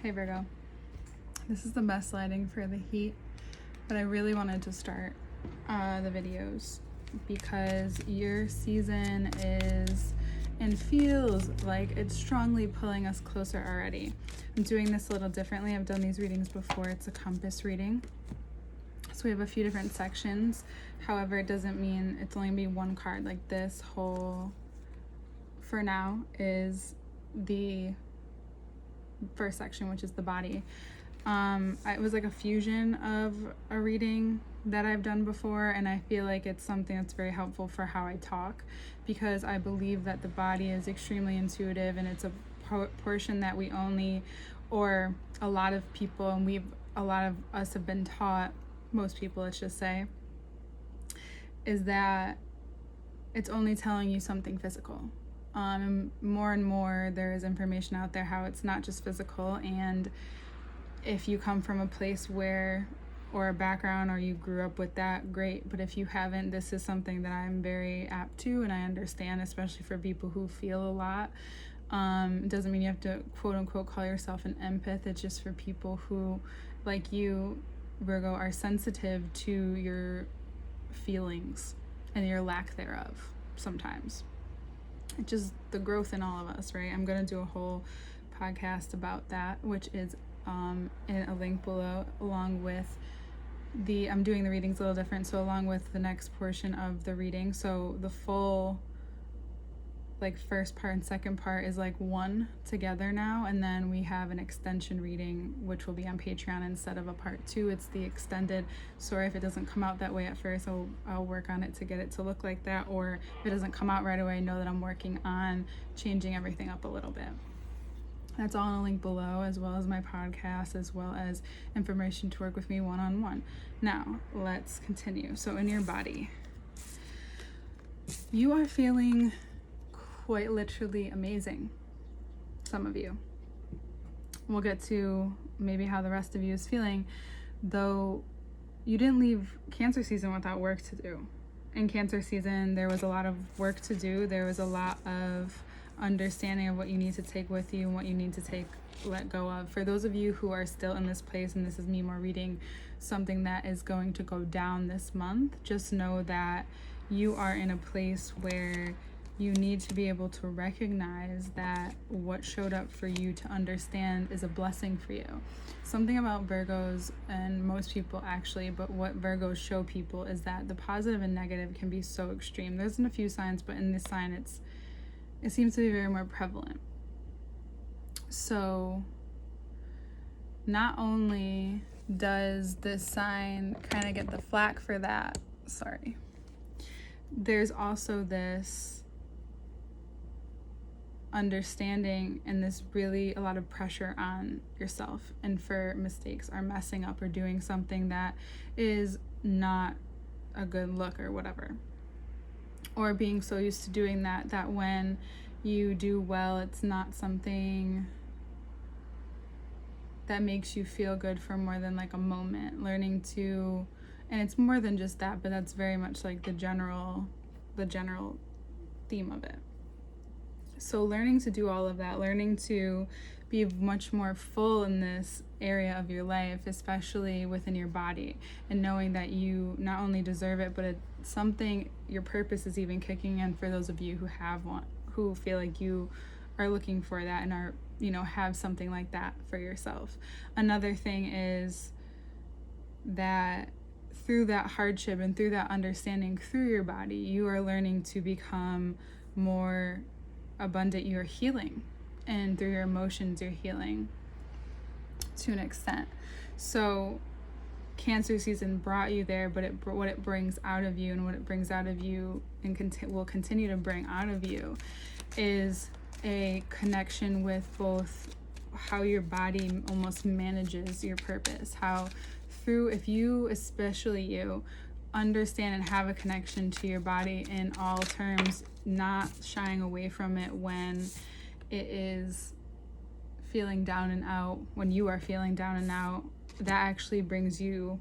Hey Virgo, this is the best lighting for the heat, but I really wanted to start the videos because your season is and feels like it's strongly pulling us closer already. I'm doing this a little differently. I've done these readings before. It's a compass reading. So we have a few different sections. However, it doesn't mean it's only gonna be one card. Like this whole, for now, is the first section, which is the body. It was like a fusion of a reading that I've done before, and I feel like it's something that's very helpful for how I talk, because I believe that the body is extremely intuitive, and it's a portion that we only, or a lot of people, and a lot of us have been taught, most people let's just say, is that it's only telling you something physical. And more there is information out there how it's not just physical, and if you come from a place where, or a background, or you grew up with that, great, but if you haven't, this is something that I'm very apt to, and I understand, especially for people who feel a lot. It doesn't mean you have to quote unquote call yourself an empath. It's just for people who, like you, Virgo, are sensitive to your feelings and your lack thereof sometimes. It's just the growth in all of us, right? I'm going to do a whole podcast about that, which is in a link below, along with I'm doing the readings a little different, so along with the next portion of the reading. So the full, like, first part and second part is like one together now, and then we have an extension reading which will be on Patreon instead of a part 2. It's the extended. Sorry if it doesn't come out that way at first. I'll work on it to get it to look like that, or if it doesn't come out right away, know that I'm working on changing everything up a little bit. That's all in a link below, as well as my podcast, as well as information to work with me one-on-one. Now let's continue. So in your body, you are feeling quite literally amazing. Some of you. We'll get to maybe how the rest of you is feeling, though you didn't leave Cancer season without work to do. In Cancer season, there was a lot of work to do. There was a lot of understanding of what you need to take with you and what you need to let go of. For those of you who are still in this place, and this is me more reading something that is going to go down this month, just know that you are in a place where you need to be able to recognize that what showed up for you to understand is a blessing for you. Something about Virgos, and most people actually, but what Virgos show people is that the positive and negative can be so extreme. There's a few signs, but in this sign it seems to be very more prevalent. So not only does this sign kind of get the flack for that, there's also this understanding and this really a lot of pressure on yourself, and for mistakes or messing up or doing something that is not a good look or whatever, or being so used to doing that when you do well, it's not something that makes you feel good for more than like a moment. Learning to, and it's more than just that, but that's very much like the general theme of it. So learning to do all of that, learning to be much more full in this area of your life, especially within your body, and knowing that you not only deserve it, but it's something, your purpose is even kicking in for those of you who have one, who feel like you are looking for that and are, have something like that for yourself. Another thing is that through that hardship and through that understanding through your body, you are learning to become more abundant. You're healing, and through your emotions you're healing to an extent. So Cancer season brought you there, but what it brings out of you, and what it brings out of you and will continue to bring out of you, is a connection with both how your body almost manages your purpose, how through, if you, especially you, understand and have a connection to your body in all terms, not shying away from it when it is feeling down and out, when you are feeling down and out, that actually brings you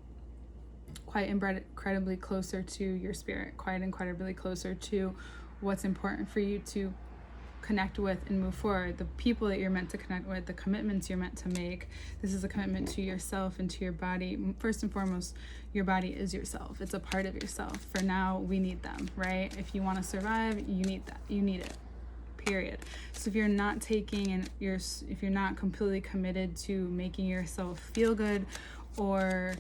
quite incredibly closer to your spirit, quite incredibly closer to what's important for you to connect with and move forward, the people that you're meant to connect with, the commitments you're meant to make. This is a commitment to yourself and to your body. First and foremost, your body is yourself. It's a part of yourself. For now, we need them, right? If you want to survive, you need that. You need it. Period. So if you're not taking and if you're not completely committed to making yourself feel good, or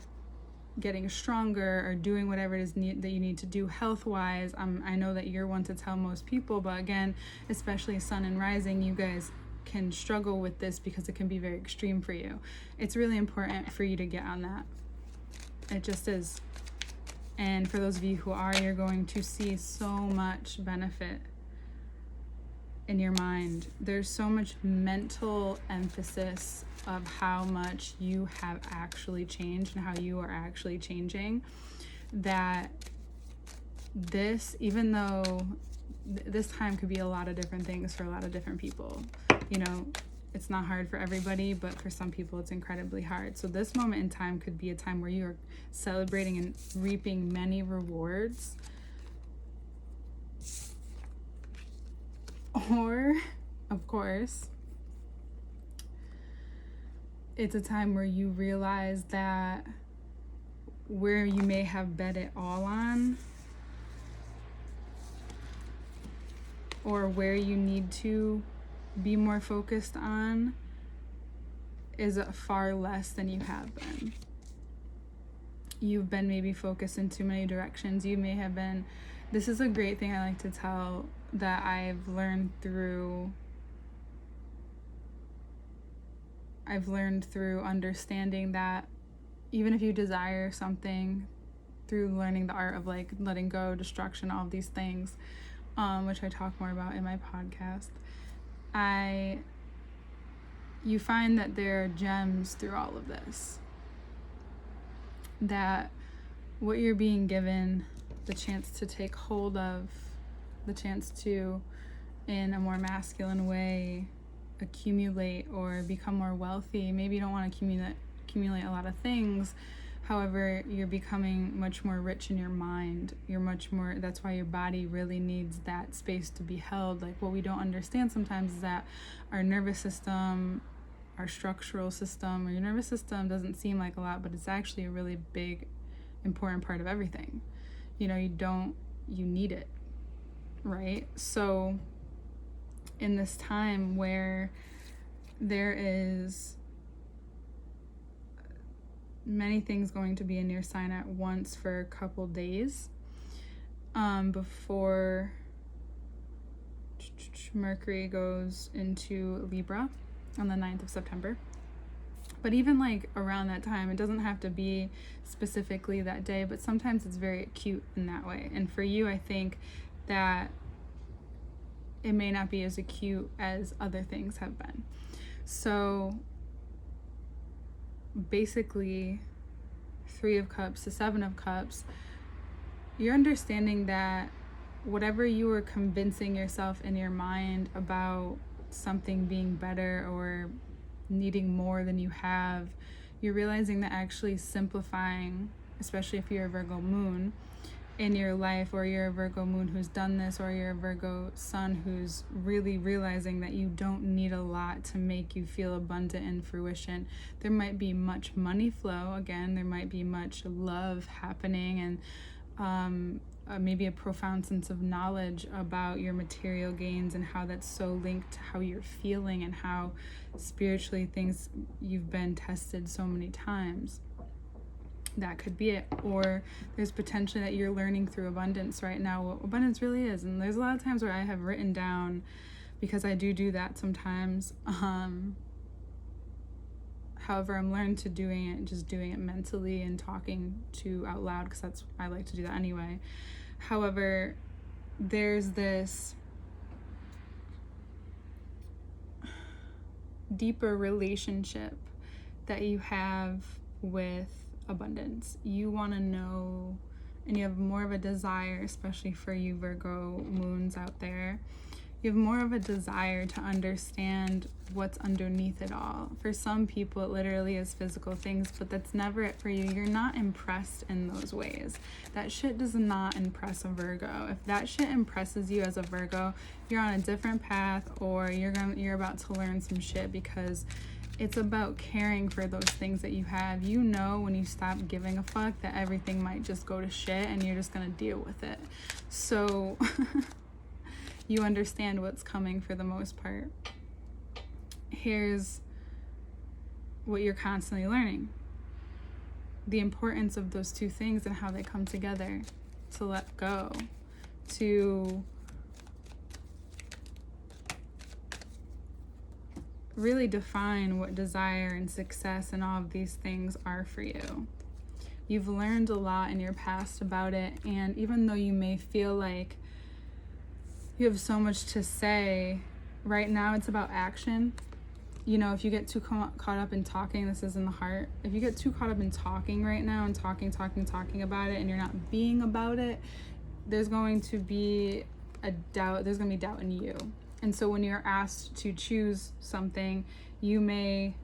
getting stronger, or doing whatever it is that you need to do health-wise, I know that you're one to tell most people, but again, especially Sun and Rising, you guys can struggle with this because it can be very extreme for you. It's really important for you to get on that. It just is. And for those of you who are, you're going to see so much benefit in your mind. There's so much mental emphasis of how much you have actually changed and how you are actually changing, that this, even though this time could be a lot of different things for a lot of different people, you know, it's not hard for everybody, but for some people it's incredibly hard. So this moment in time could be a time where you are celebrating and reaping many rewards. Or, of course, it's a time where you realize that where you may have bet it all on, or where you need to be more focused on, is far less than you have been. You've been maybe focused in too many directions. You may have been, this is a great thing I like to tell, that I've learned through understanding that even if you desire something, through learning the art of like letting go, destruction, all of these things, which I talk more about in my podcast, you find that there are gems through all of this, that what you're being given the chance to take hold of, the chance to, in a more masculine way, accumulate or become more wealthy. Maybe you don't want to accumulate a lot of things. However, you're becoming much more rich in your mind. You're much more, that's why your body really needs that space to be held. Like, what we don't understand sometimes is that our nervous system, our structural system, or your nervous system doesn't seem like a lot, but it's actually a really big, important part of everything. You know, you need it. Right? So in this time where there is many things going to be in your sign at once for a couple days, before Mercury goes into Libra on the 9th of September. But even like around that time, it doesn't have to be specifically that day, but sometimes it's very acute in that way. And for you, I think that it may not be as acute as other things have been. So basically, 3 of Cups to 7 of Cups, you're understanding that whatever you were convincing yourself in your mind about something being better or needing more than you have, you're realizing that actually simplifying, especially if you're a Virgo moon in your life, or you're a Virgo moon who's done this, or you're a Virgo sun who's really realizing that you don't need a lot to make you feel abundant and fruition. There might be much money flow, again, there might be much love happening, and maybe a profound sense of knowledge about your material gains and how that's so linked to how you're feeling and how spiritually things, you've been tested so many times. That could be it. Or there's potentially that you're learning through abundance right now what abundance really is. And there's a lot of times where I have written down, because I do that sometimes. However, I'm learned to doing it mentally and talking to out loud, because I like to do that anyway. However, there's this deeper relationship that you have with abundance. You want to know, and you have more of a desire, especially for you Virgo moons out there, you You have more of a desire to understand what's underneath it all. For some people, it literally is physical things, but that's never it for you. You're not impressed in those ways. That shit does not impress a Virgo. If that shit impresses you as a Virgo, you're on a different path, or you're about to learn some shit, because it's about caring for those things that you have. You know, when you stop giving a fuck, that everything might just go to shit and you're just gonna deal with it. So you understand what's coming for the most part. Here's what you're constantly learning: the importance of those two things and how they come together. To let go, to really define what desire and success and all of these things are for you. You've learned a lot in your past about it, and even though you may feel like you have so much to say, right now it's about action. You know, if you get too caught up in talking, this is in the heart. If you get too caught up in talking right now and talking about it, and you're not being about it, there's going to be doubt in you. And so when you're asked to choose something, you may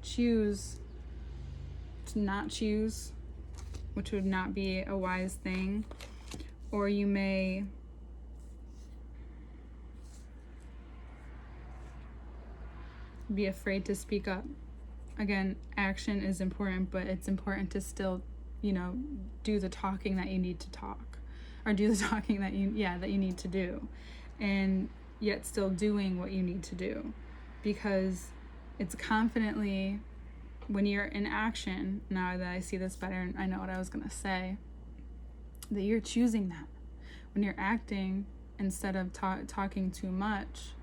choose to not choose, which would not be a wise thing, or you may be afraid to speak up. Again, action is important, but it's important to still, do the talking that you need to talk, or do the talking that you need to do, and yet still doing what you need to do, because it's confidently, when you're in action, now that I see this better and I know what I was gonna say, that you're choosing that. When you're acting, instead of talking too much,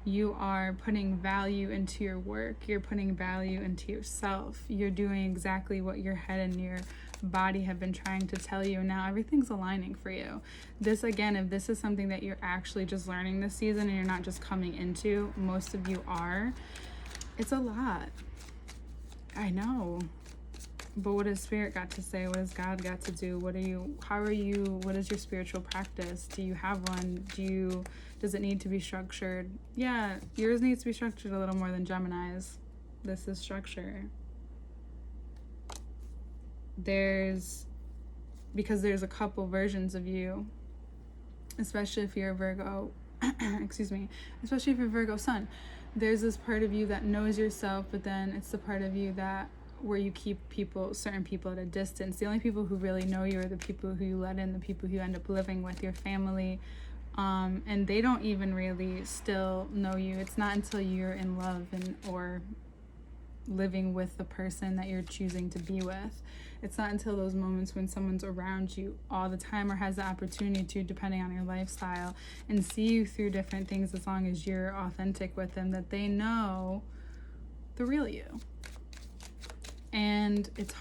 you are putting value into your work. You're putting value into yourself. You're doing exactly what your head and your body have been trying to tell you. Now everything's aligning for you. This, again, if this is something that you're actually just learning this season and you're not just coming into, most of you are, it's a lot. I know. But what has Spirit got to say? What has God got to do? What is your spiritual practice? Do you have one? Does it need to be structured? Yeah, yours needs to be structured a little more than Gemini's. This is structure. Because there's a couple versions of you, especially if you're a Virgo, especially if you're a Virgo sun. There's this part of you that knows yourself, but then it's the part of you where you keep certain people at a distance. The only people who really know you are the people who you let in, the people who you end up living with, your family, and they don't even really still know you. It's not until you're in love or living with the person that you're choosing to be with. It's not until those moments when someone's around you all the time, or has the opportunity to, depending on your lifestyle, and see you through different things, as long as you're authentic with them, that they know the real you. And it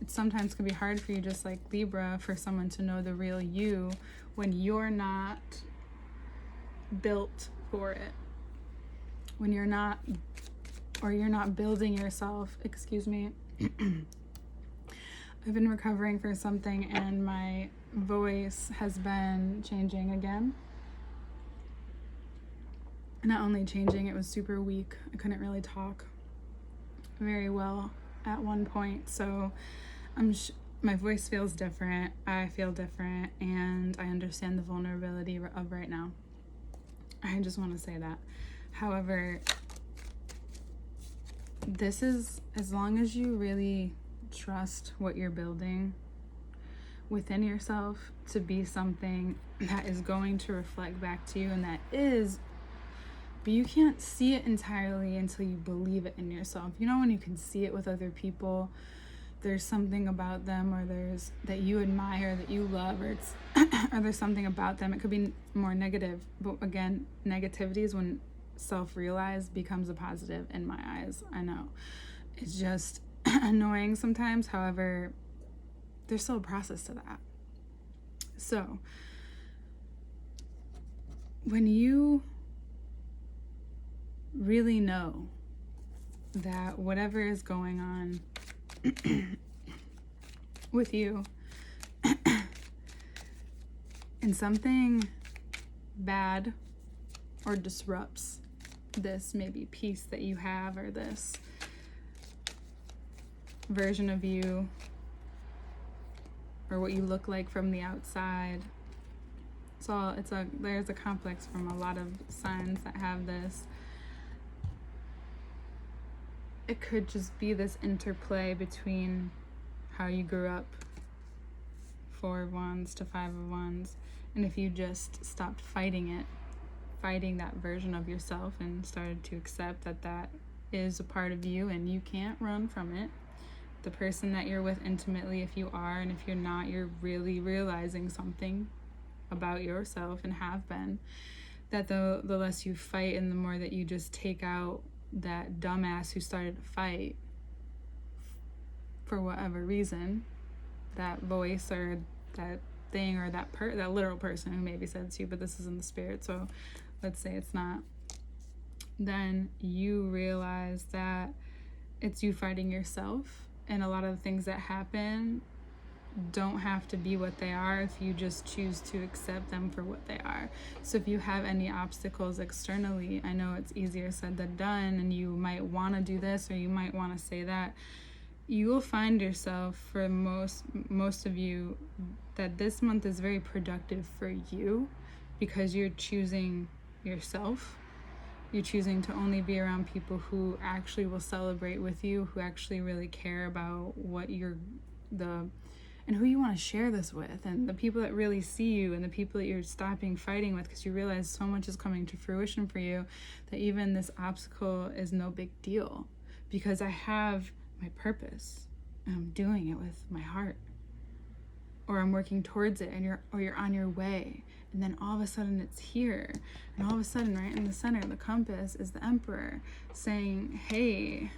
sometimes can be hard for you, just like Libra, for someone to know the real you when you're not built for it. When you're not building yourself. Excuse me. I've been recovering for something and my voice has been changing again. Not only changing, it was super weak. I couldn't really talk very well at one point, so my voice feels different, I feel different, and I understand the vulnerability of right now. I just want to say that. However, this is, as long as you really trust what you're building within yourself to be something that is going to reflect back to you, and that is, but you can't see it entirely until you believe it in yourself. You know, when you can see it with other people, there's something about them, or there's that you admire, that you love, or or there's something about them. It could be more negative, but again, negativity is when self-realized becomes a positive in my eyes. I know it's just annoying sometimes. However, there's still a process to that. So when you really know that whatever is going on with you and something bad or disrupts this maybe peace that you have, or this version of you, or what you look like from the outside. There's a complex from a lot of signs that have this. It could just be this interplay between how you grew up, 4 of Wands to 5 of Wands, and if you just stopped fighting that version of yourself and started to accept that that is a part of you and you can't run from it. The person that you're with intimately, if you are, and if you're not, you're really realizing something about yourself, and have been, that the less you fight and the more that you just take out that dumbass who started to fight for whatever reason, that voice or that thing or that literal person who maybe said to you, but this is in the spirit, so let's say it's not, then you realize that it's you fighting yourself, and a lot of the things that happen don't have to be what they are if you just choose to accept them for what they are. So if you have any obstacles externally, I know it's easier said than done, and you might want to do this or you might want to say that, you will find yourself, for most of you, that this month is very productive for you because you're choosing yourself. You're choosing to only be around people who actually will celebrate with you, who actually really care about what and who you want to share this with, and the people that really see you, and the people that you're stopping fighting with, because you realize so much is coming to fruition for you, that even this obstacle is no big deal, because I have my purpose and I'm doing it with my heart, or I'm working towards it, and you're on your way, and then all of a sudden it's here, and all of a sudden right in the center, the compass is the Emperor saying, hey,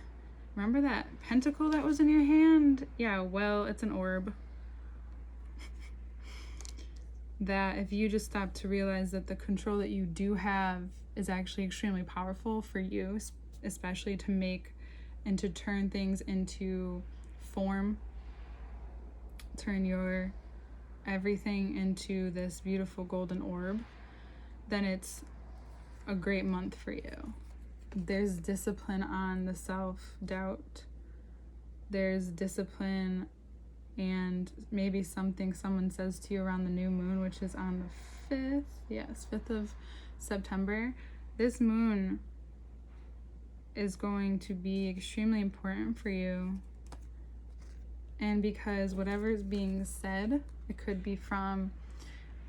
remember that pentacle that was in your hand? Yeah, well, it's an orb. That if you just stop to realize that the control that you do have is actually extremely powerful for you, especially to make and to turn things into form, turn your everything into this beautiful golden orb, then it's a great month for you. There's discipline on the self-doubt. There's discipline and maybe something someone says to you around the new moon, which is on the 5th of September. This moon is going to be extremely important for you. And because whatever is being said, it could be from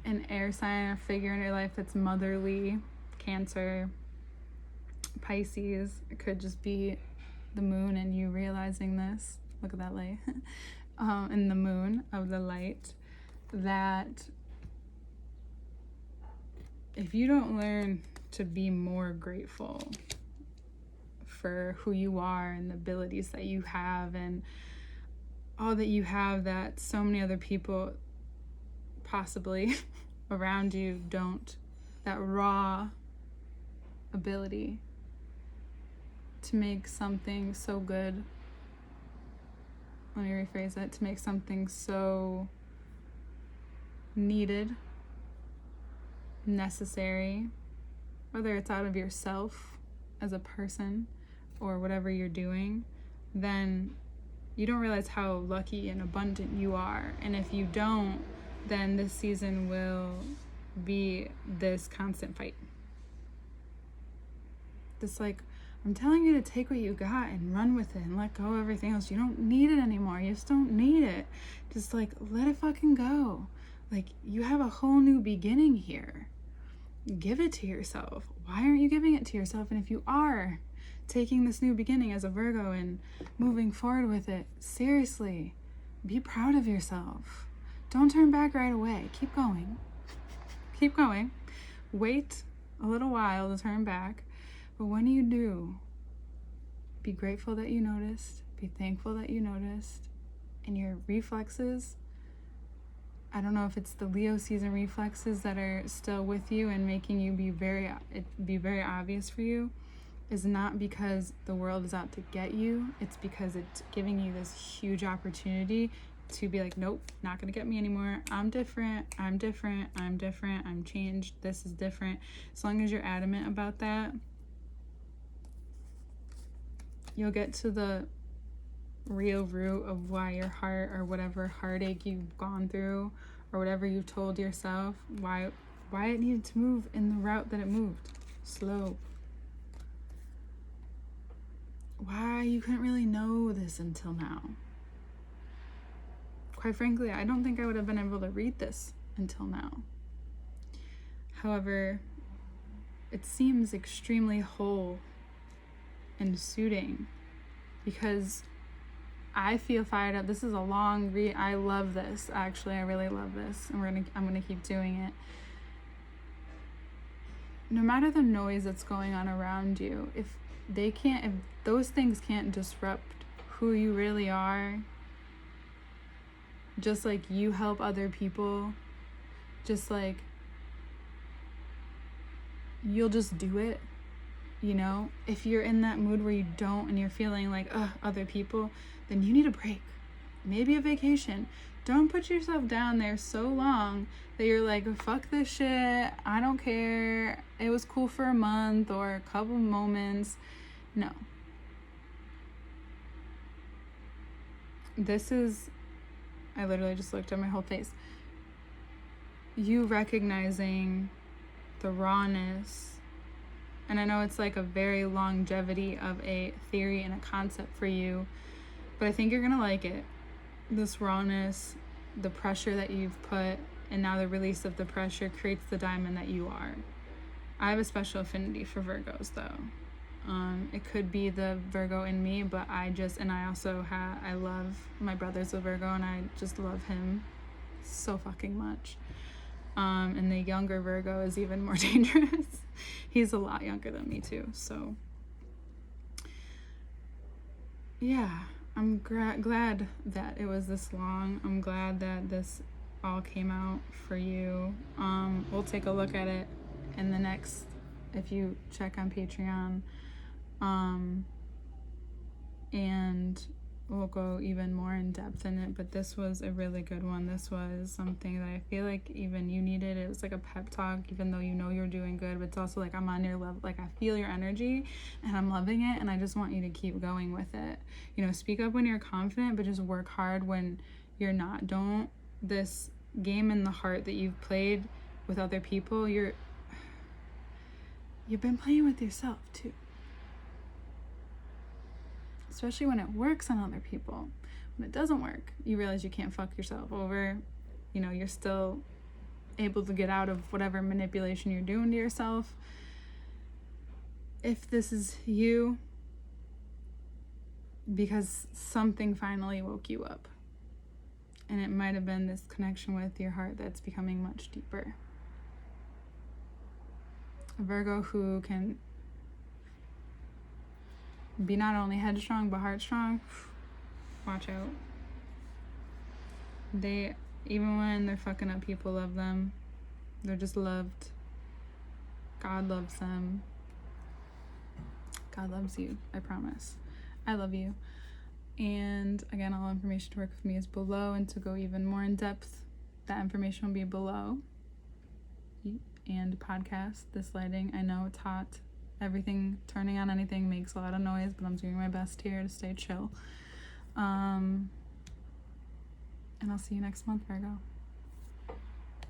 an air sign, a figure in your life that's motherly, Cancer, Pisces. It could just be the moon and you realizing this. Look at that light. In the moon of the light, that if you don't learn to be more grateful for who you are and the abilities that you have and all that you have that so many other people possibly around you don't, that raw ability to make something so good, let me rephrase that, to make something so needed, necessary, whether it's out of yourself as a person or whatever you're doing, then you don't realize how lucky and abundant you are. And if you don't, then this season will be this constant fight. This I'm telling you to take what you got and run with it and let go of everything else. You don't need it anymore. You just don't need it. Just let it fucking go. You have a whole new beginning here. Give it to yourself. Why aren't you giving it to yourself? And if you are taking this new beginning as a Virgo and moving forward with it, seriously, be proud of yourself. Don't turn back right away. Keep going. Keep going. Wait a little while to turn back. But when you do, be grateful that you noticed, be thankful that you noticed, and your reflexes, I don't know if it's the Leo season reflexes that are still with you and making you be very obvious for you, is not because the world is out to get you. It's because it's giving you this huge opportunity to be like, nope, not gonna get me anymore. I'm different, I'm different, I'm different, I'm changed, this is different. As long as you're adamant about that, you'll get to the real root of why your heart, or whatever heartache you've gone through, or whatever you've told yourself, why it needed to move in the route that it moved. Slow. Why you couldn't really know this until now. Quite frankly, I don't think I would have been able to read this until now. However, it seems extremely whole and soothing, because I feel fired up. This is a long read. I love this. Actually, I really love this, and I'm gonna keep doing it. No matter the noise that's going on around you, if those things can't disrupt who you really are, just like you help other people, just like you'll just do it, you know? If you're in that mood where you don't, and you're feeling like, other people, then you need a break. Maybe a vacation. Don't put yourself down there so long that you're like, fuck this shit, I don't care, it was cool for a month or a couple moments. No. I literally just looked at my whole face. You recognizing the rawness, and I know it's like a very longevity of a theory and a concept for you, but I think you're gonna like it. This rawness, the pressure that you've put, and now the release of the pressure creates the diamond that you are. I have a special affinity for Virgos though. It could be the Virgo in me, but I love, my brother's a Virgo, and I just love him so fucking much. And the younger Virgo is even more dangerous. He's a lot younger than me too, so yeah, I'm glad that it was this long. I'm glad that this all came out for you. We'll take a look at it in the next, if you check on Patreon, and we'll go even more in depth in it. But this was a really good one. This was something that I feel like even you needed. It was like a pep talk, even though you know you're doing good, but it's also like, I'm on your level, like I feel your energy and I'm loving it, and I just want you to keep going with it. You know, speak up when you're confident, but just work hard when you're not. Don't, this game in the heart that you've played with other people, you've been playing with yourself too. Especially when it works on other people. When it doesn't work, you realize you can't fuck yourself over. You know, you're still able to get out of whatever manipulation you're doing to yourself. If this is you, because something finally woke you up. And it might have been this connection with your heart that's becoming much deeper. A Virgo who can be not only headstrong but heartstrong, watch out. They, even when they're fucking up, people love them. They're just loved. God loves them. God loves you, I promise. I love you. And again, all information to work with me is below, and to go even more in depth, that information will be below. And podcast, this lighting, I know it's hot. Everything, turning on anything makes a lot of noise, but I'm doing my best here to stay chill. And I'll see you next month, Virgo.